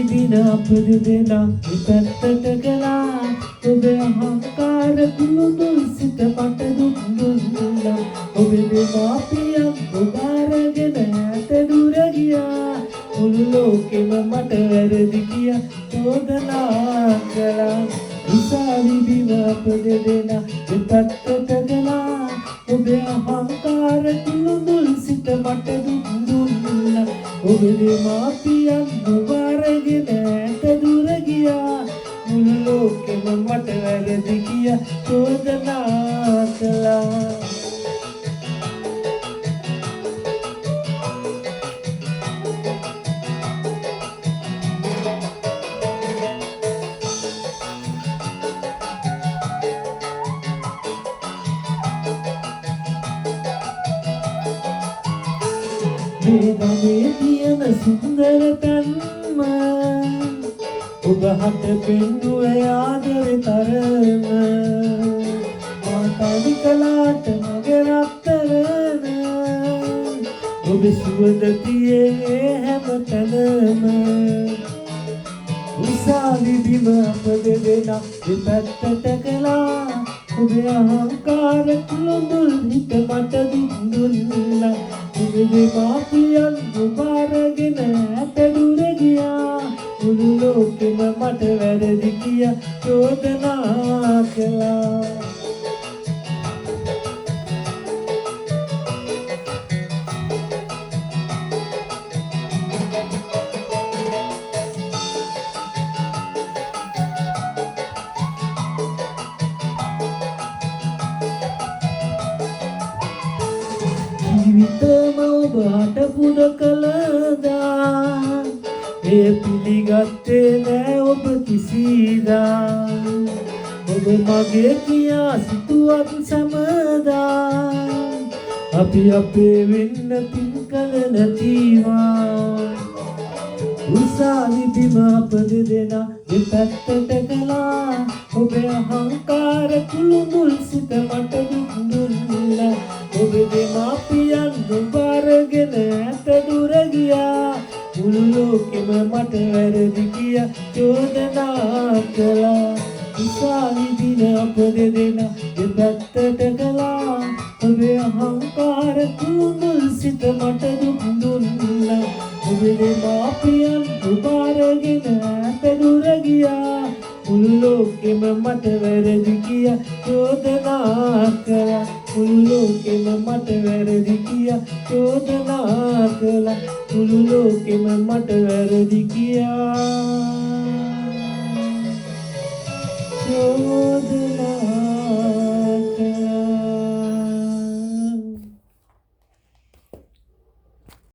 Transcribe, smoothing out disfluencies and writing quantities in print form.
විදින අප දෙදෙනා දෙපැත්තට ගලා ඔබේ අහංකාර කුළුඳුල් සිත මට දුක් දුන්නා ඔබේ දෙමාපියන් ඔබ අරගෙන ඈත දුර ගියා මුළු ලෝකෙම මට වැරදි කියා චෝදනා කළා උසාවි බිම අප දෙදෙනා දෙපැත්තට ගලා ඔබේ අහංකාර කුළුඳුල් සිත මට දුක් දුන්නා ඔබේ දෙමාපියන් ඔබ අරගෙන ඈත දුර ගියා මුළු ලෝකෙම මට වැරදි කියා චෝදනා කළා මේ ගමේ තියෙන සුන්දර තන්ම ඔබ හට පෙන්නුවේ ආදරේ තරම මාතලි කලාට මගේ රත්තරන ඔබ සුවඳ තියේ හැමතැනම උසාවි බිම අප දෙදෙනා දෙපැත්තට කළා ඔබේ අහංකාර කුළුඳුල් හිත මට දුක් දුන්නා ඔබේ දෙමාපියන් ඔබ අරගෙන ඈත දුර ගියා මුළු ලෝකෙම මට වැරදි කියා චෝදනා කළා ජීවිතම ඔබ හට පුද කළදා ඒ පිළිගත්තේ නෑ ඔබ කිසිදා ඔබ මගේ කියා සිතුවත් සමදා අපි අපේ වෙන්න පින් කළ නැතිවා උසාවි බිම අප දෙදෙනා දෙපැත්තට කළා ඔබේ අහංකාර කුළුඳුල් සිත මට දුක් දුන්නා ඔබේ දෙමාපියන් ඔබ අරගෙන ඈත දුර ගියා මුළු ලෝකෙම මට වැරදි කියා චෝදනා කළා උසාවි දින අප දෙදෙනා දෙපැත්තට කළා ඔබේ අහංකාර කුළුඳුල් සිත මට දුක් දුන්නා ඔබේ දෙමාපියන් ඔබ අරගෙන ඈත දුර ගියා මුළු ලෝකෙම මට වැරදි කියා චෝදනා කළා මුළු ලෝකෙම මට වැරදි කියා චෝදනා කළා මුළු ලෝකෙම මට වැරදි කියා චෝදනා